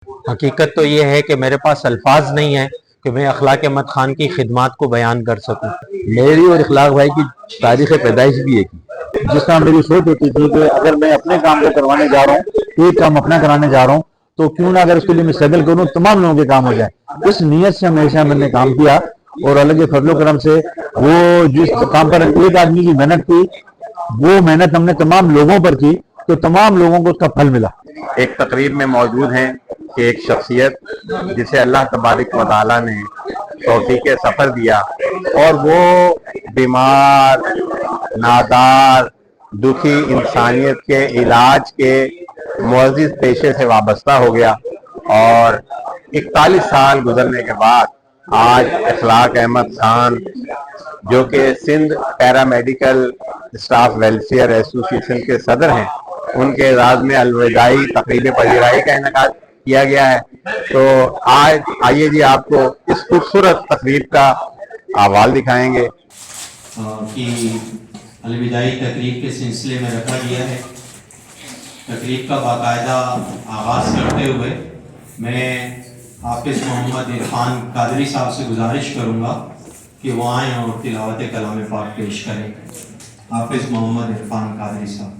हकीकत तो ये है कि मेरे पास अल्फाज नहीं है कि मैं अखलाक अहमद खान की खिदमात को बयान कर सकूं। मेरी और इखलाक भाई की तारीख पैदाइश भी एक ही। जिस तरह मेरी सोच होती थी कि अगर मैं अपने काम को करवाने जा रहा हूँ, एक काम अपना कराने जा रहा हूँ, तो क्यों ना अगर उसके लिए मैं स्ट्रगल करूँ, तमाम लोगों के काम हो जाए। इस नीयत से हमेशा मैंने काम किया और अल्लाह के फजलो करम से वो जिस काम पर एक आदमी की मेहनत थी, वो मेहनत हमने तमाम लोगों पर की, तो तमाम लोगों को उसका फल मिला। एक तकरीब में मौजूद हैं कि एक शख्सियत जिसे अल्लाह तबारक व तआला ने तौफीक सफ़र दिया और वो बीमार, नादार, दुखी इंसानियत के इलाज के मुअज़्ज़िज़ पेशे से वाबस्ता हो गया और 41 साल गुजरने के बाद आज इखलाक अहमद खान जो कि Sindh paramedical staff welfare association के सदर हैं, उनके एजाज में अलविदाई तकरीब पजीराई का इनेकाद किया गया है। तो आज आइए जी आपको इस खूबसूरत तकरीब का अहवाल दिखाएंगे कि अलविदाई तकरीब के सिलसिले में रखा गया है। तकरीब का बाकायदा आगाज़ करते हुए मैं हाफिज़ मोहम्मद इरफान कादरी साहब से गुजारिश करूँगा कि वो आएँ और तिलावत कलाम पाक पेश करें। हाफिज़ मोहम्मद इरफान कादरी साहब।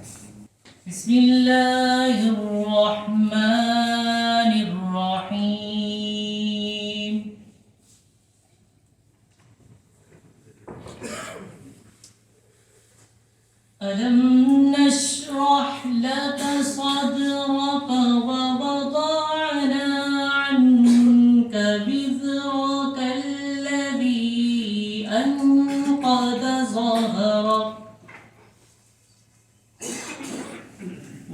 बिस्मिल्लाहिर्रहमानिर्रहीम। अलम नशरह लक सदरक व वदअना अन्क विज़रक अल्लज़ी अनक़द ज़हरक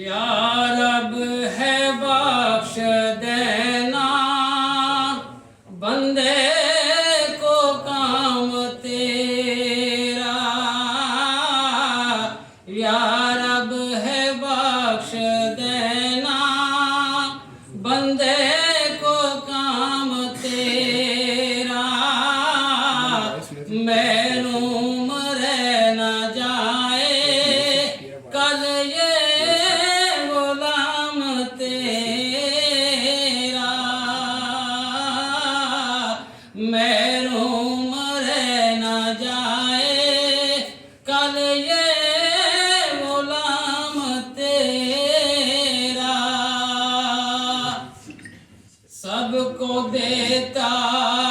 या रब है बख्श देना बंदे को काम तेरा, या रब है बख्श देना बंदे को काम तेरा, मैनूम रह न जाए कल ये गुलाम तेरा, मैनूम रह न जाए कल ये गुलाम तेरा, सबको देता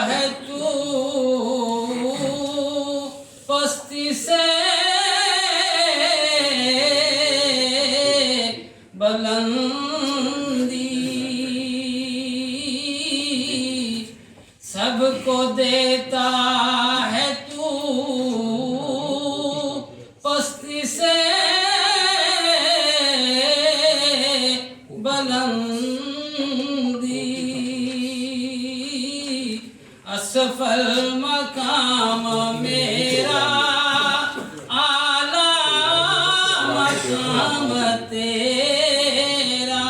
है तू पस्ती से बुलंदी, सबको देता है तू पस्ती से बुलंदी, असफल मकाम मेरा आला मकाम तेरा।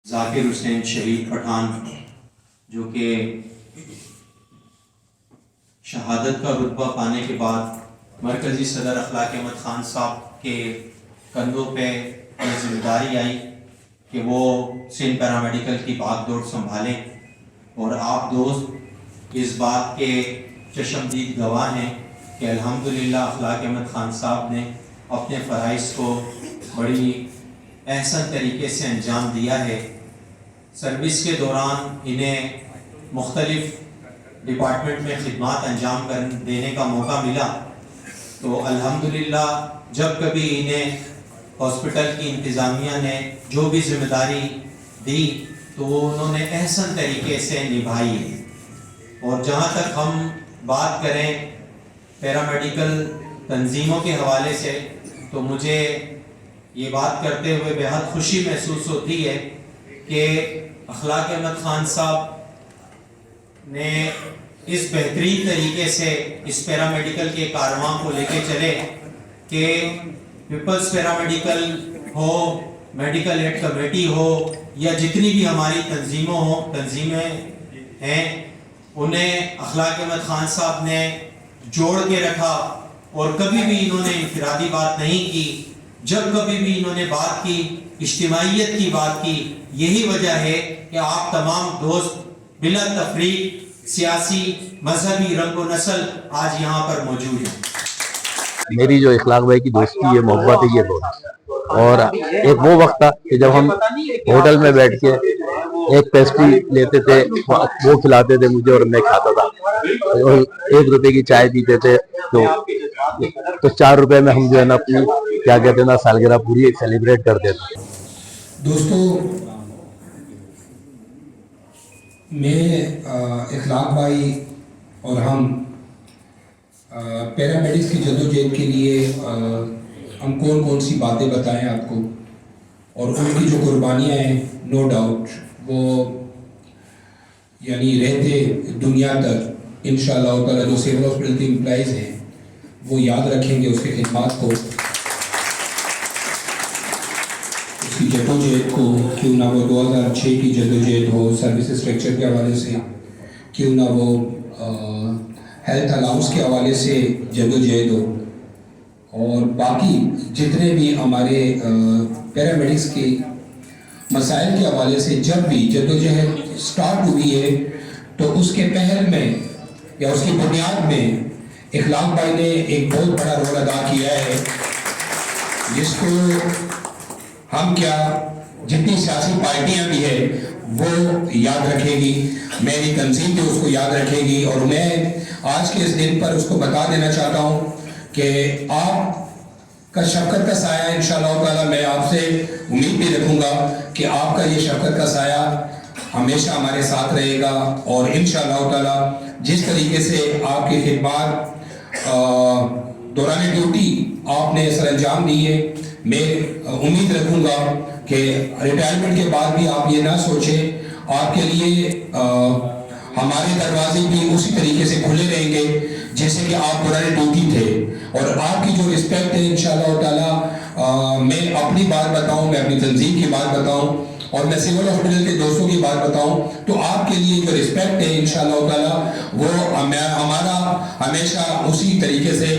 जाकिर हुसैन शहीद पठान जो कि शहादत का रुतबा पाने के बाद मरकज़ी सदर अखलाक अहमद खान साहब के कंधों पे ये जिम्मेदारी आई कि वो सिंध पैरामेडिकल की भागदौड़ संभालें और आप दोस्त इस बात के चश्मदीद गवाह हैं कि अल्हम्दुलिल्लाह अखलाक अहमद खान साहब ने अपने फ़राइज़ को बड़ी एहसन तरीके से अंजाम दिया है। सर्विस के दौरान इन्हें मुख्तलिफ़ डिपार्टमेंट में खिदमत अंजाम देने का मौका मिला, तो अल्हम्दुलिल्लाह जब कभी इन्हें हॉस्पिटल की इंतज़ामिया ने जो भी जिम्मेदारी दी तो वो उन्होंने एहसन तरीके से निभाई है। और जहाँ तक हम बात करें पैरामेडिकल तंजीमों के हवाले से, तो मुझे ये बात करते हुए बेहद खुशी महसूस होती है कि अखलाक अहमद खान साहब ने इस बेहतरीन तरीके से इस पैरामेडिकल के कारवां को लेके चले कि पीपल्स पैरामेडिकल हो, मेडिकल एड कमेटी हो, या जितनी भी हमारी तंजीमें हैं, उन्हें अखलाक अहमद खान साहब ने जोड़ के रखा और कभी भी इन्होंने इनफिरादी बात नहीं की। जब कभी भी इन्होंने बात की, इज्तिमाइयत की बात की। यही वजह है कि आप तमाम दोस्त बिला तफरीक सियासी मजहबी रंग व नस्ल आज यहाँ पर मौजूद हैं। मेरी जो इखलाक भाई की दोस्ती है, मोहब्बत है, ये बहुत। और एक वो वक्त था कि जब हम होटल में बैठ के एक पेस्ट्री लेते थे, वो खिलाते थे मुझे और मैं खाता था, और 1 रुपए की चाय पीते थे। तो 4 रुपए में हम जो है ना अपनी क्या कहते हैं ना सालगिरह पूरी सेलिब्रेट करते थे। दोस्तों, मैं इखलाक भाई और हम पैरामेडिक्स की जदोजहद के लिए हम कौन कौन सी बातें बताएं आपको, और उनकी जो कुर्बानियाँ हैं, नो डाउट वो यानी रहते दुनिया तक इंशाअल्लाह ताला जो सिविल हॉस्पिटल के एम्प्लॉइज़ हैं वो याद रखेंगे उसके खिदमात को, उसकी जदोजहद को। क्यों ना वो 2006 की जदोजहद हो सर्विस स्ट्रक्चर के हवाले से, क्यों ना वो हेल्थ अलाउंस के हवाले से जदोजहद हो, और बाकी जितने भी हमारे पैरामेडिक्स के मसाइल के हवाले से जब भी जदोजहद स्टार्ट हुई है तो उसके पहल में या उसकी बुनियाद में इखलाक भाई ने एक बहुत बड़ा रोल अदा किया है, जिसको हम क्या जितनी सियासी पार्टियां भी है वो याद रखेगी, मेरी तंजीम भी उसको याद रखेगी। और मैं आज के इस दिन पर उसको बता देना चाहता हूँ कि आप का शफ़क़त का साया इंशाअल्लाह ताला, मैं आपसे उम्मीद भी रखूँगा कि आपका ये शफ़क़त का साया हमेशा हमारे साथ रहेगा, और इंशाअल्लाह ताला जिस तरीके से आपकी खिदमत दौरान ड्यूटी आपने सर अंजाम दी है, मैं उम्मीद रखूँगा कि रिटायरमेंट के बाद भी आप ये ना सोचें, आपके लिए हमारे दरवाजे भी उसी तरीके से खुले रहेंगे जैसे कि आप दौरान ड्यूटी थे। और आपकी जो रिस्पेक्ट है इंशाअल्लाह ताला, मैं अपनी बात बताऊं, मैं अपनी तंजीम की बात बताऊं, और मैं सिविल हॉस्पिटल के दोस्तों की बात बताऊं, तो आपके लिए जो रिस्पेक्ट है इंशाअल्लाह ताला वो हमारा हमेशा उसी तरीके से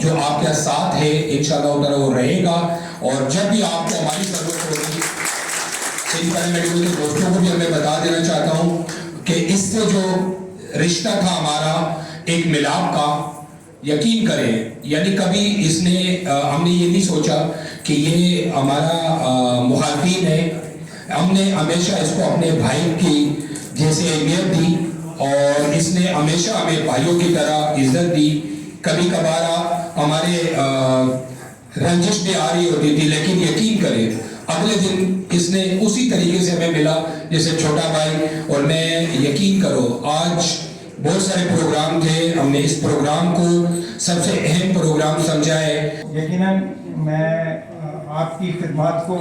जो आपके साथ है इंशाअल्लाह ताला वो रहेगा। और जब भी आपको हमारी जरूरत होगी, इन पैरामेडिकल के दोस्तों को भी मैं बता देना चाहता हूँ कि इससे जो रिश्ता था हमारा एक मिलाप का, यकीन करें, यानी कभी इसने हमने ये नहीं सोचा कि ये हमारा मुखालिफिन है। हमने हमेशा इसको अपने भाई की जैसे अहमियत दी, और इसने हमेशा हमें भाइयों की तरह इज्जत दी। कभी कभार हमारे रंजिश भी आ रही होती थी, लेकिन यकीन करें अगले दिन इसने उसी तरीके से हमें मिला जैसे छोटा भाई। और मैं यकीन करो, आज बहुत सारे प्रोग्राम थे, हमने इस प्रोग्राम को सबसे अहम प्रोग्राम समझा है। यकीनन मैं आपकी खिदमत को,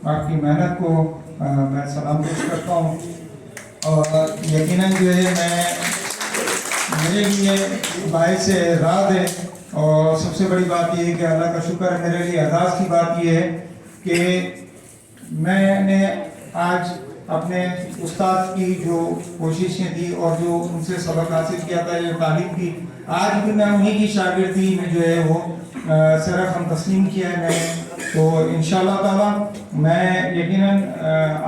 आपकी मेहनत को मैं सलाम पेश करता हूँ, और यकीनन जो है मेरे लिए भाई से राज है। और सबसे बड़ी बात यह है कि अल्लाह का शुक्र है, मेरे लिए एजाज़ की बात यह है कि मैंने आज अपने उस्ताद की जो कोशिशें थी और जो उनसे सबक हासिल किया था, जो तालीम की, आज भी मैं उन्हीं की शागिर्दी में जो है वो सिर्फ हम तस्लीम किया है मैंने। तो इंशाअल्लाह ताला मैं यकीनन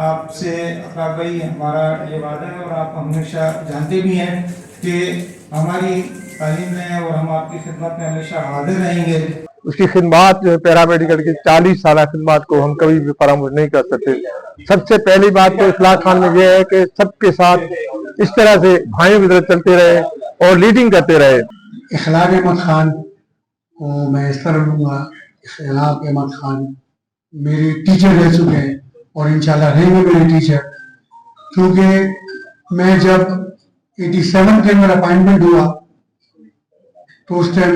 आपसे इखलाक भाई हमारा ये वादा है, और आप हमेशा जानते भी हैं कि हमारी तालीम में और हम आपकी खिदमत में हमेशा हाजिर रहेंगे। उसकी खिदमत जो है पैरामेडिकल की 40 साल खिदमत को हम कभी भी फरामोश नहीं कर सकते। सबसे पहली बात तो इखलाक खान में यह है कि सबके साथ इस तरह से भाइयों की तरह चलते रहे और लीडिंग करते रहे। इखलाक अहमद खान को मैं इस तरह लूँगा, इखलाक अहमद खान मेरे टीचर रह चुके हैं और इंशाल्लाह रहेंगे मेरे टीचर, क्योंकि मैं जब 87 के अंदर अपॉइंटमेंट हुआ तो उस टाइम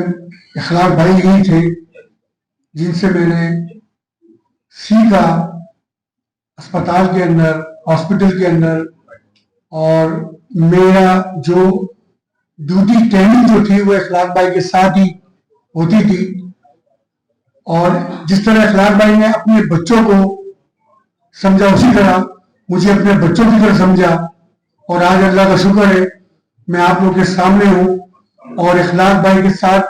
इखलाक भाई ही थे जिनसे मैंने सीखा अस्पताल के अंदर, हॉस्पिटल के अंदर, और मेरा जो ड्यूटी ट्रेनिंग जो थी वो इखलाक भाई के साथ ही होती थी। और जिस तरह इखलाक भाई ने अपने बच्चों को समझा, उसी तरह मुझे अपने बच्चों की तरह समझा। और आज अल्लाह का शुक्र है मैं आप लोग के सामने हूँ। और इखलाक भाई के साथ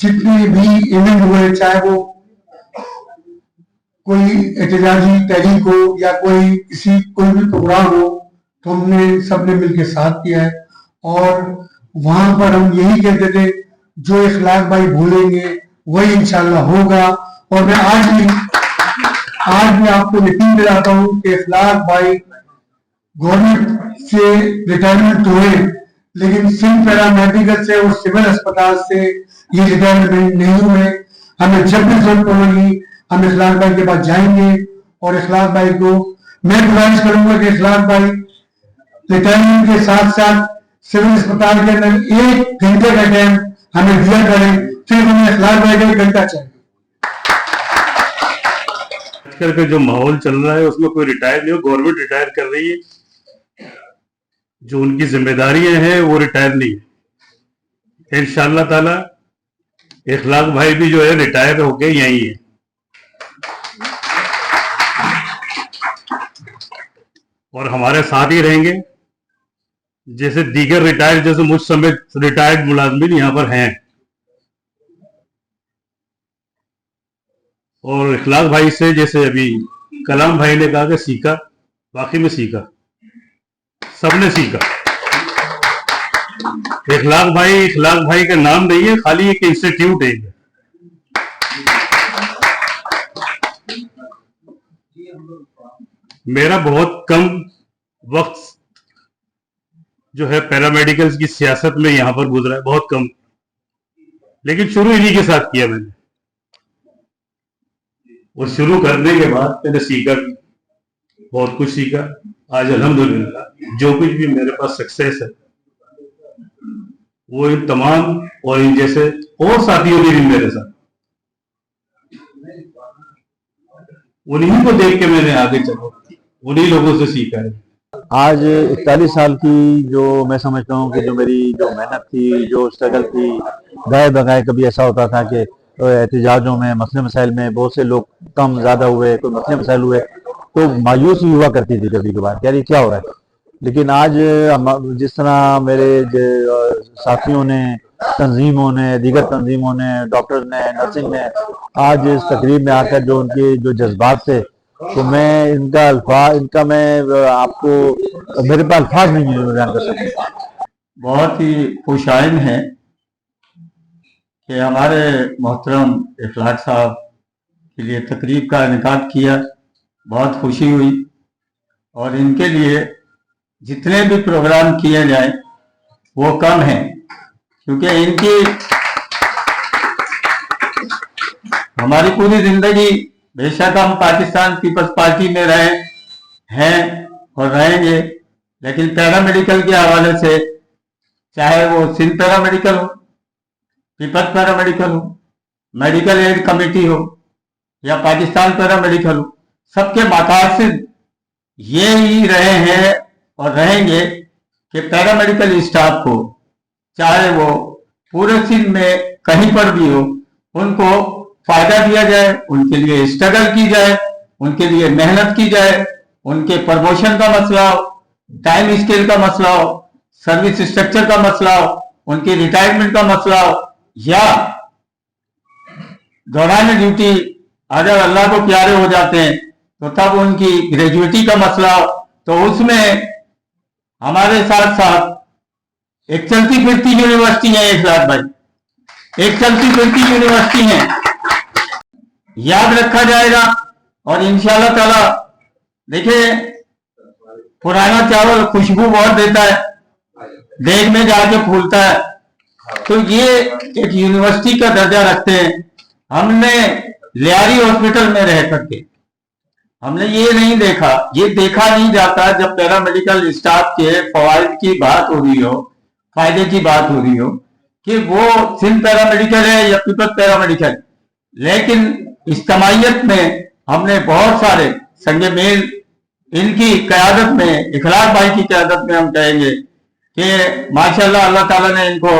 जितने भी इवेंट हुए, चाहे वो कोई एहतजाजी तहरीक हो या कोई भी प्रोग्राम हो, तो हमने सबने मिलकर साथ किया है। और वहां पर हम यही कहते थे, जो इखलाक भाई बोलेंगे वही इंशाल्लाह होगा। और मैं आज भी आपको यकीन दिलाता हूँ कि इखलाक भाई गवर्नमेंट से रिटायरमेंट हुए, लेकिन सिंध पैरा मेडिकल से और सिविल अस्पताल से ये रिटायरमेंट नहीं हुए। हमें जब भी जरूरत पड़ेगी हम इखलाक भाई के पास जाएंगे। और इखलाक भाई को मैं गुजारिश करूंगा कि इखलाक भाई रिटायरमेंट के साथ साथ सिविल अस्पताल के अंदर 1 घंटे का टाइम हमें दिया करें, फिर हमें इखलाक भाई का 1 घंटा चाहिए। आजकल का जो माहौल चल रहा है उसमें कोई रिटायर नहीं हो, गवर्नमेंट रिटायर कर रही है, जो उनकी जिम्मेदारियां हैं वो रिटायर नहीं है। इंशाअल्लाह ताला इखलाक भाई भी जो है रिटायर होके यही है। और हमारे साथ ही रहेंगे, जैसे दीगर रिटायर्ड, जैसे मुझ समेत रिटायर्ड मुलाजमीन यहाँ पर हैं। और इखलाक भाई से, जैसे अभी कलाम भाई ने कहा कि सीखा, वाकई में सीखा, सबने सीखा। इखलाक भाई का नाम नहीं है, खाली एक इंस्टीट्यूट है। मेरा बहुत कम वक्त जो है पैरामेडिकल्स की सियासत में यहां पर गुजरा है, बहुत कम, लेकिन शुरू इन्हीं के साथ किया मैंने। और शुरू करने के बाद मैंने सीखा, बहुत कुछ सीखा। आज अल्हम्दुलिल्लाह जो कुछ भी मेरे पास सक्सेस है वो इन तमाम और इन जैसे और साथियों ने भी मेरे साथ, उन्हीं को देख के मैंने आगे चला, उन्हीं लोगों से सीखा है। आज 41 साल की जो मैं समझता हूँ कि जो मेरी जो मेहनत थी, जो स्ट्रगल थी, गाय बगाए कभी ऐसा होता था कि एहतजाजों में, मसले मसाइल में बहुत से लोग कम ज़्यादा हुए, कोई मसले मसाइल हुए तो मायूसी हुआ करती थी कभी कभार, यार ये क्या हो रहा है। लेकिन आज जिस तरह मेरे साथियों ने, तंजीमों ने, दीगर तंजीमों ने, डॉक्टर्स ने, नर्सिंग ने आज इस तकरीब में आकर जो उनके जो जज्बात थे, तो मैं इनका मैं आपको, मेरे पास अल्फाज नहीं है बयान कर सकता। बहुत ही खुशाइन है कि हमारे मोहतरम इखलाक साहब के लिए तकरीब का इनेकाद किया, बहुत खुशी हुई। और इनके लिए जितने भी प्रोग्राम किए जाएं वो कम हैं, क्योंकि इनकी हमारी पूरी जिंदगी, बेशक हम पाकिस्तान पीपल्स पार्टी में रहे हैं और रहेंगे, लेकिन पैरामेडिकल के हवाले से, चाहे वो सिंध पैरामेडिकल हो, पीपल्स पैरामेडिकल हो, मेडिकल एड कमेटी हो या पाकिस्तान पैरामेडिकल हो, सबके मकासद ये ही रहे हैं और रहेंगे कि पैरामेडिकल स्टाफ को, चाहे वो पूरे सिंध में कहीं पर भी हो, उनको फायदा दिया जाए, उनके लिए स्ट्रगल की जाए, उनके लिए मेहनत की जाए, उनके प्रमोशन का मसला हो, टाइम स्केल का मसला हो, सर्विस स्ट्रक्चर का मसला हो, उनकी रिटायरमेंट का मसला हो, या दौरान ड्यूटी अगर अल्लाह को प्यारे हो जाते हैं तो तब उनकी ग्रेजुएटी का मसला हो, तो उसमें हमारे साथ साथ एक चलती फिरती यूनिवर्सिटी है इखलाक भाई, एक चलती फिरती यूनिवर्सिटी है, याद रखा जाएगा। और इंशाल्लाह ताला देखिए, पुराना चावल खुशबू बहुत देता है, देग में जाके फूलता है, तो ये एक यूनिवर्सिटी का दर्जा रखते हैं। हमने लियारी हॉस्पिटल में रह करके हमने ये नहीं देखा, ये देखा नहीं जाता जब पैरामेडिकल स्टाफ के फवायद की बात हो रही हो, फायदे की बात हो रही हो, कि वो सिंध पैरामेडिकल है या पीपल्स पैरामेडिकल, लेकिन इज्तमाइयत में हमने बहुत सारे संगे मेल इनकी क़यादत में, इखलाक भाई की क़यादत में हम कहेंगे कि माशाल्लाह अल्लाह ताला ने इनको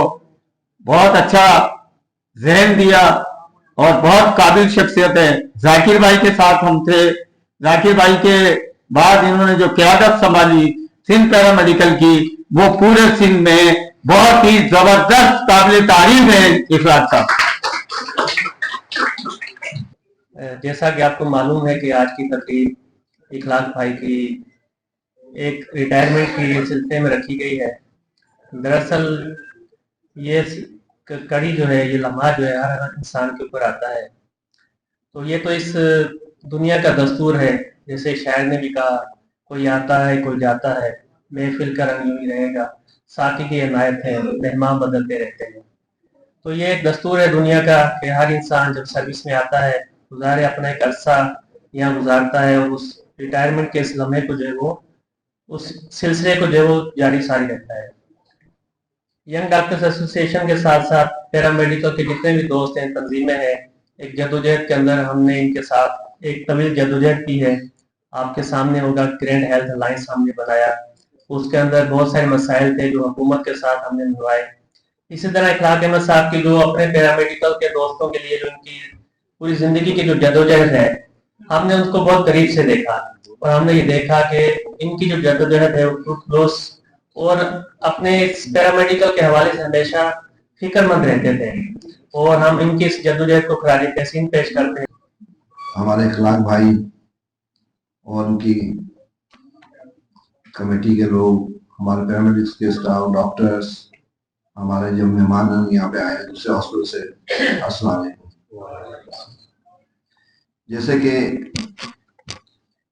बहुत अच्छा ज़हन दिया और बहुत काबिल शख्सियत है। जाकिर भाई के साथ हम थे। जाकिर भाई के बाद इन्होंने जो क़यादत संभाली सिंध पैरामेडिकल की, वो पूरे सिंध में बहुत ही जबरदस्त काबिल तारीफ है इखलाक साहब। जैसा कि आपको मालूम है कि आज की तकरीब इखलाक भाई की एक रिटायरमेंट के सिलसिले में रखी गई है। दरअसल ये कड़ी जो है, ये लम्हा जो है हर इंसान के ऊपर आता है। तो ये तो इस दुनिया का दस्तूर है। जैसे शायर ने भी कहा, कोई आता है कोई जाता है, महफिल का रंग यूं ही रहेगा, साकी की इनायत है, मेहमान बदलते रहते हैं। तो ये एक दस्तूर है दुनिया का कि हर इंसान जब सर्विस में आता है, गुजारे अपना एक अरसा यहाँ गुजारता है, और उस रिटायरमेंट के इस लम्हे को जो है वो, उस सिलसिले को जो है वो जारी सारी रहता है। यंग डॉक्टर्स एसोसिएशन के साथ साथ पैरामेडिकल के जितने भी दोस्त हैं, तंजीमें हैं, एक जदोजहद के अंदर हमने इनके साथ एक तवील जदोजहद की है। आपके सामने होगा ग्रैंड हेल्थ अलायंस हमने बनाया, उसके अंदर बहुत सारे मसाइल थे जो हुकूमत के साथ हमने निभाए। इसी तरह इखलाक अहमद साहब की जो अपने पैरामेडिकल के दोस्तों के लिए जो इनकी पूरी जिंदगी की जो जदोजहद है, हमने उसको बहुत करीब से देखा, और हमने ये देखा कि इनकी जो जदोजहद है वो क्लोज, और अपने पैरामेडिकल के हवाले से हमेशा फिक्रमंद रहते थे, और हम इनकी इस जदोजहद को खराज तहसीन पेश करते हैं। हमारे इखलाक भाई और उनकी कमेटी के लोग, हमारे पैरामेडिक्स के स्टाफ, डॉक्टर्स, हमारे जो मेहमान यहाँ पे आए हैं दूसरे हॉस्पिटल से, अस्सलाम वालेकुम। जैसे कि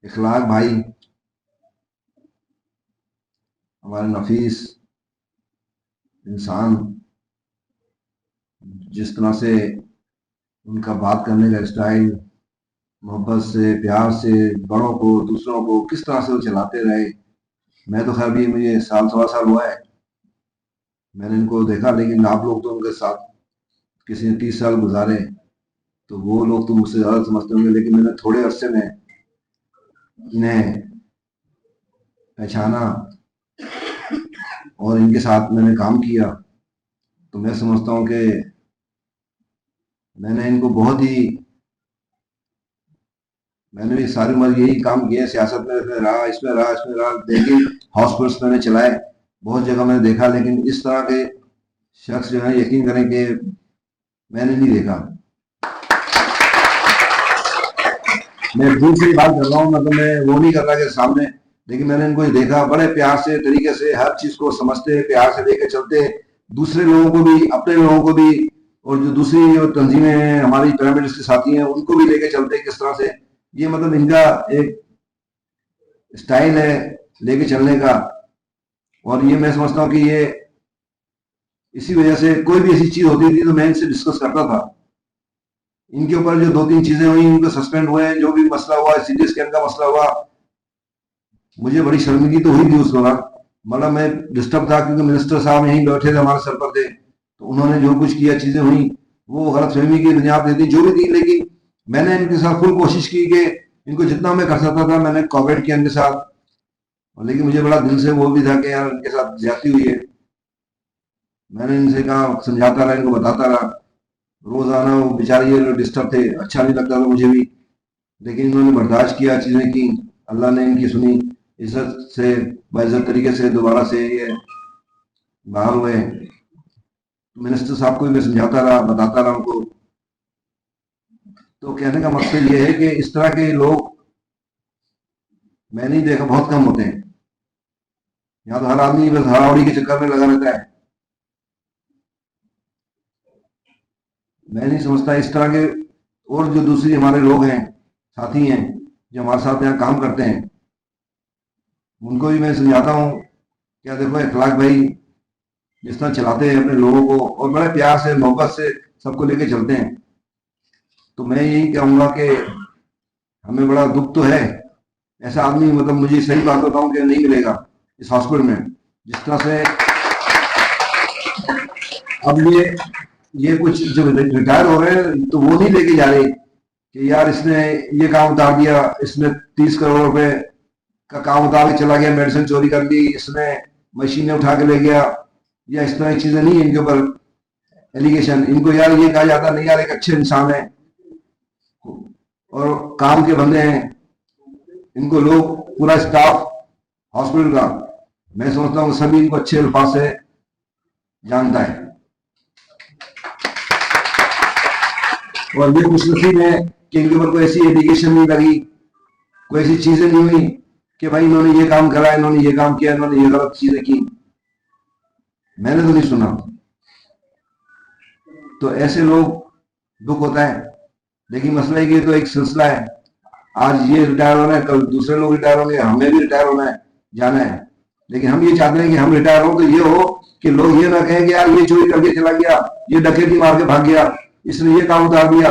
इखलाक भाई हमारे नफीस इंसान, जिस तरह से उनका बात करने का स्टाइल, मोहब्बत से, प्यार से, बड़ों को, दूसरों को किस तरह से वो चलाते रहे। मैं तो खैर भी मुझे साल सवा साल हुआ है मैंने इनको देखा, लेकिन आप लोग तो उनके साथ किसी ने 30 साल गुजारे, तो वो लोग तो मुझसे ज़्यादा समझते होंगे। लेकिन मैंने थोड़े अरसे में इन्हें पहचाना और इनके साथ मैंने काम किया, तो मैं समझता हूँ कि मैंने इनको बहुत ही, मैंने भी सारी उम्र यही काम किया, सियासत में रहा, इसमें रहा, देखिए हॉस्पिटल्स मैंने चलाए, बहुत जगह मैंने देखा, लेकिन इस तरह के शख्स जो है, यकीन करें कि मैंने नहीं देखा। मैं दूसरी बात कर रहा हूँ, मतलब मैं वो नहीं कर रहा कि सामने, लेकिन मैंने इनको देखा, बड़े प्यार से तरीके से हर चीज को समझते, प्यार से लेकर चलते, दूसरे लोगों को भी, अपने लोगों को भी, और जो दूसरी जो तंजीमें हैं, हमारी पैरामेडिक्स के साथी हैं, उनको भी लेके चलते किस तरह से। ये मतलब इनका एक स्टाइल है लेके चलने का, और ये मैं समझता हूँ कि ये इसी वजह से कोई भी ऐसी चीज होती थी तो मैं इनसे डिस्कस करता था। इनके ऊपर जो 2-3 चीजें हुई, इनको सस्पेंड हुए, जो भी मसला हुआ, सीटी स्कैन का मसला हुआ, मुझे बड़ी शर्मिंदगी तो हुई थी उस दौरान। मतलब मैं डिस्टर्ब था क्योंकि मिनिस्टर साहब यहीं बैठे थे, हमारे सर पर थे, तो उन्होंने जो कुछ किया, चीजें हुई, वो गलतफहमी की बुनियाद देती जो भी थी। लेकिन मैंने इनके साथ फुल कोशिश की कि इनको जितना मैं कर सकता था मैंने कोऑपरेट किया इनके साथ, लेकिन मुझे बड़ा दिल से वो भी था कि यार इनके साथ ज्यादती हुई है। मैंने इनसे कहा, समझाता रहा, इनको बताता रहा, रोजाना वो बेचारे ये लोग डिस्टर्ब थे, अच्छा नहीं लगता था मुझे भी, लेकिन इन्होंने बर्दाश्त किया, चीजें की, अल्लाह ने इनकी सुनी, इज्जत से, बाइज्जत तरीके से दोबारा से ये बाहर हुए। मिनिस्टर साहब को भी मैं समझाता रहा, बताता रहा उनको। तो कहने का मकसद ये है कि इस तरह के लोग मैंने देखा बहुत कम होते हैं। यहाँ तो हर आदमी बस हड़ाहड़ी के चक्कर में लगा रहता है। मैं नहीं समझता इस तरह के, और जो दूसरी हमारे लोग हैं, साथी हैं, जो हमारे साथ यहाँ काम करते हैं, उनको भी मैं समझाता हूँ क्या देखो इखलाक भाई जिस तरह चलाते हैं अपने लोगों को, और बड़े प्यार से, मोहब्बत से सबको लेके चलते हैं। तो मैं यही कहूँगा कि हमें बड़ा दुख तो है, ऐसा आदमी, मतलब मुझे सही बात बताऊं कि नहीं मिलेगा इस हॉस्पिटल में। जिस तरह से अब ये कुछ जो रिटायर हो रहे हैं, तो वो नहीं लेके जा रहे कि यार इसने ये काम उतार दिया, इसने 30 करोड़ रुपए का काम उतार के चला गया, मेडिसिन चोरी कर ली, इसने मशीनें उठा के ले गया, या इस तरह की चीजें नहीं है इनके ऊपर एलिगेशन। इनको यार ये कहा जाता नहीं यार एक अच्छे इंसान है, और काम के बंदे हैं, इनको लोग पूरा स्टाफ हॉस्पिटल का, मैं समझता हूँ सभी इनको अच्छे अल्फाज से जानता है। और ये खुशनसीब है कि इनके ऊपर कोई ऐसी एडिकेशन नहीं लगी, कोई ऐसी चीजें नहीं हुई कि भाई इन्होंने ये काम करा, इन्होंने ये काम किया, इन्होंने ये गलत चीजें की, मैंने तो नहीं सुना। तो ऐसे लोग दुख होता है, लेकिन मसला है कि तो एक सिलसिला है, आज ये रिटायर होना है, कल दूसरे लोग रिटायर होंगे, हमें भी रिटायर होना है, जाना है। लेकिन हम ये चाहते हैं कि हम रिटायर हो तो ये हो कि लोग ये ना कहें कि यार ये चोरी करके चला गया, ये डकैती मार के भाग गया, इसने ये काम उतार दिया।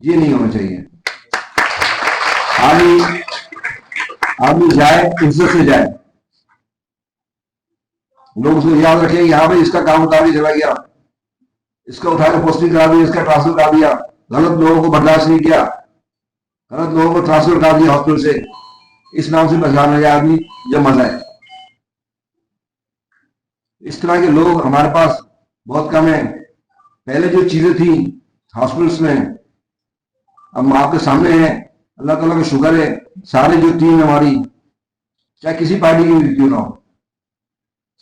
ये नहीं होना चाहिए। आदमी जाए इज्जत से जाए, लोग उसको याद रखें कि हाँ भाई इसका काम उतार के चला गया, इसका उठाकर पोस्टिंग करा दी, इसका ट्रांसफर करा दिया, गलत लोगों को बर्दाश्त नहीं किया, गलत लोगों को ट्रांसफर करा दिया हॉस्पिटल से, इस नाम से पहचाना जाए आदमी जब मजा है। इस तरह के लोग हमारे पास बहुत कम है। पहले जो चीजें थी हॉस्पिटल्स में, अब आपके सामने है, अल्लाह ताला का शुक्र है, सारे जो टीम हमारी, चाहे किसी पार्टी की क्यों ना हो,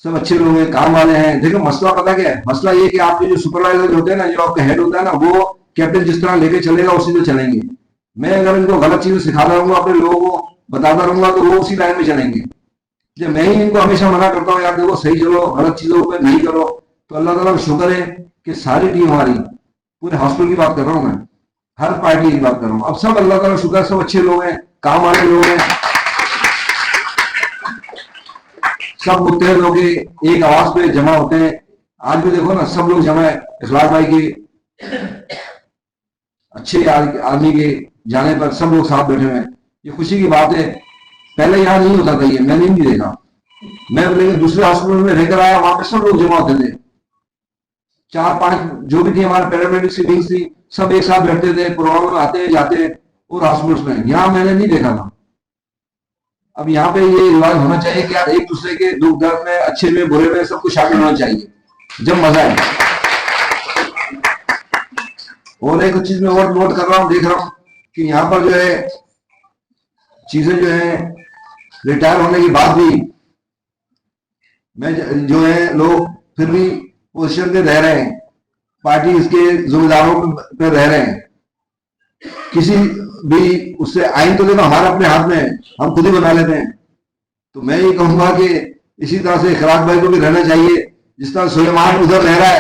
सब अच्छे लोग हैं, काम वाले हैं। देखो मसला पता क्या है, मसला ये कि आपके जो सुपरवाइजर होते हैं ना, जो आपका हेड होता है ना, वो कैप्टन जिस तरह लेके चलेगा उसी में चलेंगे। मैं अगर इनको गलत चीजें सिखाता रहूंगा, अपने लोगों को बताता रहूंगा, तो वो उसी लाइन में चलेंगे। जब मैं ही इनको हमेशा मना करता हूँ यार देखो सही चलो, गलत चीजों पर नहीं करो, तो अल्लाह ताला का शुक्र है कि सारी टीम हमारी, पूरे हॉस्पिटल की बात कर रहा हूँ मैं, हर पार्टी की बात कर रहा हूँ, अब सब अल्लाह ताला का शुक्र है, सब अच्छे लोग हैं, काम वाले लोग हैं, सब मुत्तहद लोग एक आवाज पे जमा होते हैं। आज भी देखो ना सब लोग जमा है इखलाक भाई के अच्छे आदमी के जाने पर, सब लोग साथ बैठे हुए हैं, ये खुशी की बात है। पहले यहाँ नहीं होता था ये, मैंने नहीं देखा। मैं लेकिन दूसरे हॉस्पिटल में रहकर आया, वहां पे सब लोग जमा होते थे, 4-5 जो भी थी हमारे पैरामेडिक्स की टीम थी, सब एक साथ बैठते थे, प्रोग्राम में आते जाते और हॉस्पिटल में। यहाँ मैंने नहीं देखा था। अब यहाँ पे ये रिवाज होना चाहिए कि यार एक दूसरे के दुख दर्द में, अच्छे में बुरे में सब कुछ शामिल होना चाहिए, जब मजा है। और एक चीज में और नोट कर रहा हूँ, देख रहा हूँ कि यहाँ पर जो है चीजें जो है रिटायर होने के बाद भी मैं जो है लोग फिर भी पोजीशन पे रह रहे हैं, पार्टी इसके जिम्मेदारों पे रह रहे हैं। किसी भी उससे आइन तो देखो हमारे अपने हाथ में है, हम खुद ही बना लेते हैं। तो मैं ये कहूंगा कि इसी तरह से इखलाक भाई को भी रहना चाहिए, जिस तरह सुलेमान उधर रह रहा है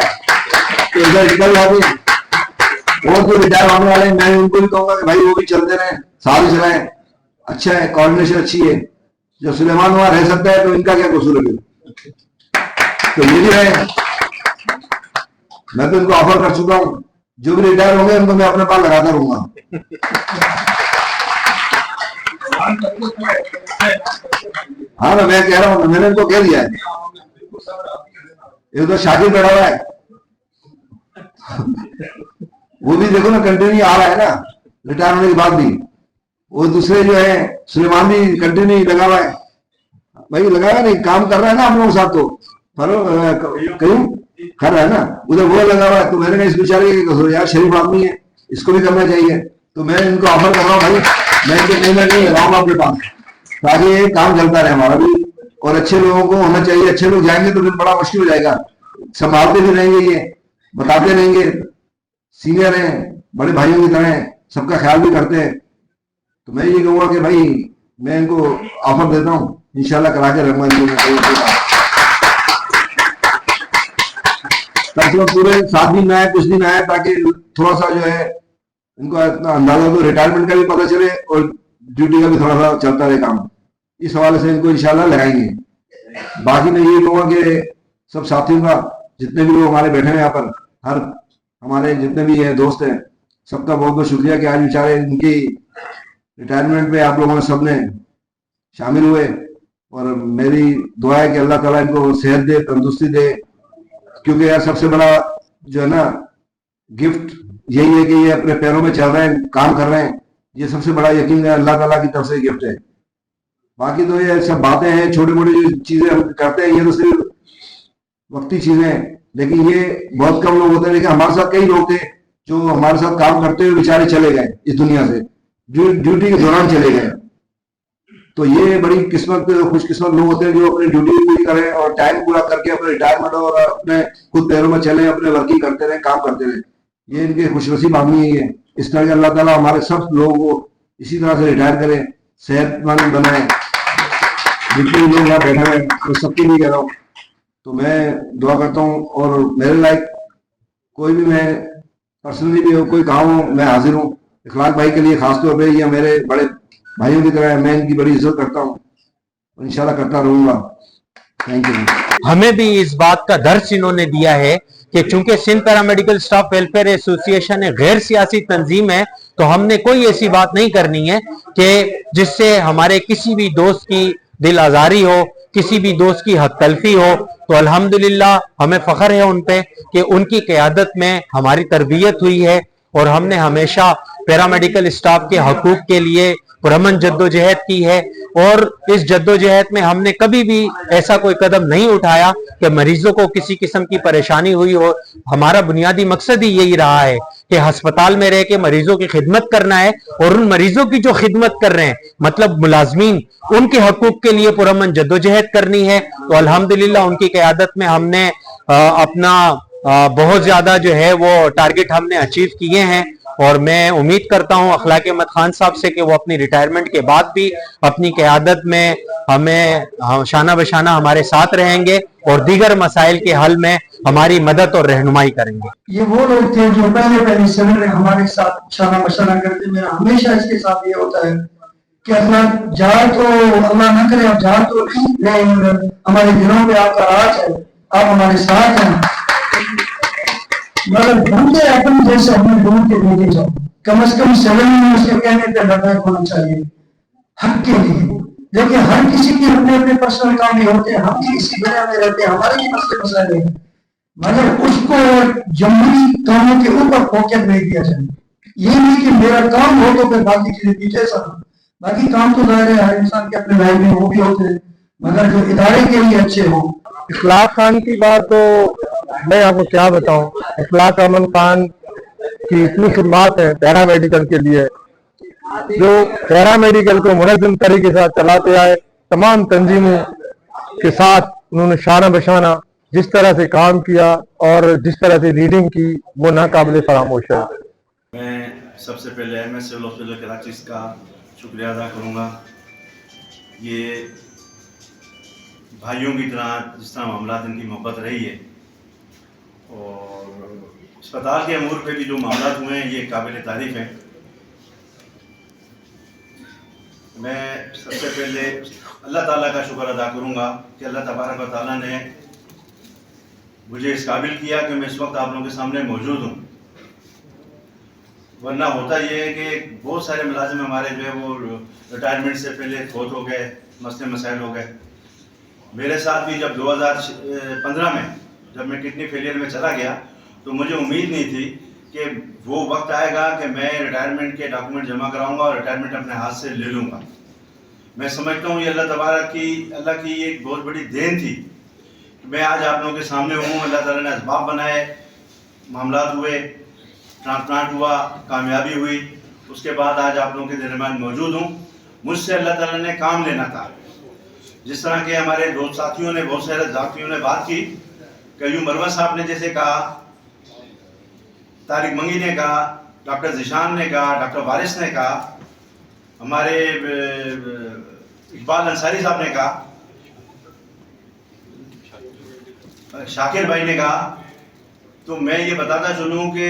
तो इधर निकल जाते। और जो रिटायर होने वाले हैं मैं उनको भी कहूंगा कि भाई वो भी चलते रहे, साथ ही चलाएं, अच्छा है, कोऑर्डिनेशन अच्छी है। जब सुलेमान वहां रह सकता है तो इनका क्या कसूर है? तो ये भी है, मैं तो इनको ऑफर कर चुका हूं, जो भी रिटायर होंगे उनको मैं अपने पास लगाता रहूंगा। हाँ ना, मैं कह रहा हूं, मैंने इनको कह दिया है। ये तो शाकिर बैठा हुआ है, वो भी देखो ना कंटिन्यू आ रहा है ना रिटायर होने के बाद भी। वो दूसरे जो है सुलेमान भी कंटिन्यू लगा हुआ है, भाई लगाया नहीं, काम कर रहा है ना आप लोगों के साथ, तो कहीं कर रहा है ना, उधर वो लगा हुआ है। तो मैंने कहा इस बेचारे यार शरीफ आदमी है, इसको भी करना चाहिए। तो मैं इनको ऑफर कर रहा हूँ भाई, मैं इनको कहीं ना कहीं लगाऊंगा अपने पास, ताकि ये काम चलता रहे हमारा भी। और अच्छे लोगों को होना चाहिए, अच्छे लोग जाएंगे तो फिर बड़ा मुश्किल हो जाएगा, संभालते भी रहेंगे, ये बताते रहेंगे, सीनियर हैं, बड़े भाइयों की तरह हैं, सबका ख्याल भी करते हैं। तो मैं ये कहूँगा कि भाई मैं इनको ऑफर देता हूँ, इंशाल्लाह करा के रहूंगा। पूरे 7 दिन आए, कुछ दिन आए, ताकि थोड़ा सा जो है इनको इतना अंदाजा तो रिटायरमेंट का भी पता चले और ड्यूटी का भी थोड़ा सा चलता रहे काम। इस हवाले से इनको इंशाल्लाह लगाएंगे। बाकी मैं ये कहूँगा कि सब साथियों का, जितने भी लोग हमारे बैठे हैं यहाँ पर, हर हमारे जितने भी है दोस्त हैं, सबका बहुत बहुत शुक्रिया कि आज बेचारे इनकी रिटायरमेंट में आप लोगों ने सबने शामिल हुए। और मेरी दुआ है कि अल्लाह ताला इनको सेहत दे, तंदुरुस्ती दे, क्योंकि यार सबसे बड़ा जो है ना गिफ्ट यही है कि ये अपने पैरों में चल रहे हैं, काम कर रहे हैं। ये सबसे बड़ा यकीन है अल्लाह ताला की तरफ से गिफ्ट है। बाकी तो ये सब बातें हैं, छोटी मोटी जो चीजें हम करते हैं, ये तो सिर्फ वक्ती चीजें हैं, लेकिन ये बहुत कम लोग होते हैं। लेकिन हमारे साथ कई लोग थे जो हमारे साथ काम करते हुए बेचारे चले गए इस दुनिया से, ड्यूटी के दौरान चले गए। तो ये बड़ी किस्मत, खुशकिस्मत लोग होते हैं जो अपनी ड्यूटी पूरी करें और टाइम पूरा करके अपने रिटायरमेंट और अपने खुद पैरों में चले, अपने वर्किंग करते रहे, काम करते रहे। ये इनके खुशनसीब आदमी है। इस तरह अल्लाह ताला हमारे सब लोगों को इसी तरह से रिटायर करें, सेहतमंद बनाए। जितने लोग यहाँ बैठे हैं तो सबके लिए कह रहा हूँ, तो मैं दुआ करता हूँ। और मेरे लायक कोई भी, मैं पर्सनली भी हो, कोई काम हो, मैं हाजिर हूँ। इखलाक भाई के लिए खासतौर पर, ये मेरे बड़े भाइयों की तरह है, मैं इनकी बड़ी इज्जत करता हूँ और इंशाल्लाह करता रहूंगा। Thank you. हमें भी इस बात का दर्ज इन्होंने दिया है कि चूंकि Sindh paramedical staff welfare association एक गैर सियासी तंजीम है, तो हमने कोई ऐसी बात नहीं करनी है कि जिससे हमारे किसी भी दोस्त की दिल आजारी हो, किसी भी दोस्त की हक तलफी हो। तो अल्हम्दुलिल्लाह हमें फख्र है उन पे कि उनकी क़यादत में हमारी तरबियत हुई है और हमने हमेशा पैरामेडिकल स्टाफ के हकूक के लिए पुरअमन जद्दोजहद की है। और इस जद्दोजहद में हमने कभी भी ऐसा कोई कदम नहीं उठाया कि मरीजों को किसी किस्म की परेशानी हुई हो। हमारा बुनियादी मकसद ही यही रहा है कि अस्पताल में रह के मरीजों की खिदमत करना है और उन मरीजों की जो खिदमत कर रहे हैं, मतलब मुलाजमीन, उनके हकूक के लिए पुरअमन जद्दोजहद करनी है। तो अल्हम्दुलिल्लाह उनकी क़यादत में हमने अपना बहुत ज्यादा जो है वो टारगेट हमने अचीव किए हैं। और मैं उम्मीद करता हूं अखलाक अहमद खान साहब से कि वो अपनी रिटायरमेंट के बाद भी अपनी क़यादत में हमें शाना बशाना हमारे साथ रहेंगे और दीगर मसाइल के हल में हमारी मदद और रहनुमाई करेंगे। ये वो लोग थे जो पहले समय में हमारे साथ शाना बशाना करते। मेरा हमेशा इसके साथ ये होता है कि अल्लाह जाए तो अल्लाह ना करे, आप जाए तो हमारे दिलों में आपका राज है, आप हमारे साथ हैं। मगर ढूंढे अपन जैसे हमें ढूंढ के लेके जाओ, कम से कम 7 में उसके कहने पर लड़ाई होना चाहिए हक के लिए। देखिए हर किसी के अपने अपने पर्सनल काम भी होते हैं, हम भी इसी दुनिया में रहते हैं, हमारे भी मसले हैं, मगर उसको जमहूरी कामों के ऊपर फोकस नहीं दिया जाए। ये नहीं कि मेरा काम हो तो फिर बाकी चीजें पीछे सब, बाकी काम तो जाहिर है हर इंसान के अपने लाइफ में वो भी होते हैं, मगर जो इदारे के लिए अच्छे हो। इखलाक खान की बात तो मैं आपको क्या बताऊं, इखलाक अहमद खान की इतनी खिदमत है पैरामेडिकल के लिए, जो पैरामेडिकल को मुनज़्ज़म तरीके से चलाते आए। तमाम तंजीमों के साथ उन्होंने शाना बशाना जिस तरह से काम किया और जिस तरह से लीडिंग की, वो नाकाबिले फरामोश है। मैं सबसे पहले MS सिविल हॉस्पिटल कराची का शुक्रिया अदा करूँगा। ये भाइयों की तरह जिस तरह मामला इनकी मोहब्बत रही है और अस्पताल के अमूर पे भी जो मामला हुए हैं ये काबिल तारीफ हैं। मैं सबसे पहले अल्लाह ताला का शुक्र अदा करूँगा कि अल्लाह तबारक व तआला ने मुझे इस काबिल किया कि मैं इस वक्त आप लोगों के सामने मौजूद हूँ। वरना होता ये है कि बहुत सारे मुलाजिम हमारे जो है वो रिटायरमेंट से पहले फौत हो गए, मसले मसाइल हो गए। मेरे साथ भी जब 2015 में जब मैं किडनी फेलियर में चला गया तो मुझे उम्मीद नहीं थी कि वो वक्त आएगा कि मैं रिटायरमेंट के डॉक्यूमेंट जमा कराऊंगा और रिटायरमेंट अपने हाथ से ले लूँगा। मैं समझता हूँ ये अल्लाह की एक बहुत बड़ी देन थी कि मैं आज आप लोगों के सामने हूँ। अल्लाह ताला ने असबाब बनाए, मामला हुए, ट्रांसप्लांट हुआ, कामयाबी हुई, उसके बाद आज आप लोगों के दरमियान मौजूद हूँ। मुझसे अल्लाह ताला ने काम लेना था। जिस तरह के हमारे दोस्त साथियों ने, बहुत सारे साथियों ने बात की, कयूम मरवा साहब ने जैसे कहा, तारिक मंगी ने कहा, डॉक्टर जिशान ने कहा, डॉक्टर वारिस ने कहा, हमारे इकबाल अंसारी साहब ने कहा, शाकिर भाई ने कहा। तो मैं ये बताता चलूँ कि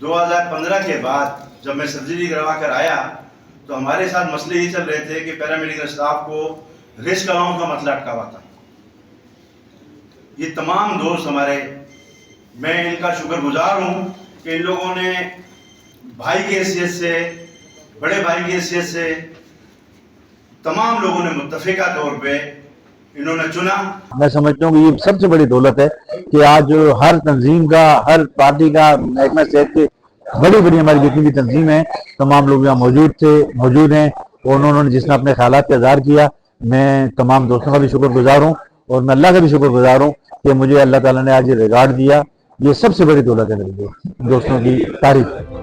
2015 के बाद जब मैं सर्जरी करवा कर आया तो हमारे साथ मसले ही चल रहे थे कि पैरामेडिकल स्टाफ को रिस्क अलाउंस का मतलब अटका हुआ था। ये तमाम दोस्त हमारे, मैं इनका शुक्रगुजार हूँ कि इन लोगों ने भाई की हैसियत से, बड़े भाई की हैसियत से तमाम लोगों ने मुत्तफिका तौर पे इन्होंने चुना। मैं समझता हूँ कि ये सबसे बड़ी दौलत है कि आज हर तंजीम का, हर पार्टी का, महकमा सेहत के बड़ी बड़ी हमारी जितनी भी तंजीम है, तमाम लोग यहाँ मौजूद हैं और उन्होंने जिसने अपने ख्यालात का इज़हार किया। मैं तमाम दोस्तों का भी शुक्रगुजार हूँ और मैं अल्लाह का भी शुक्रगुजार हूँ कि मुझे अल्लाह ताला ने आज ये रिगार्ड दिया ये सबसे बड़ी दौलत है मेरे दोस्तों की तारीफ है।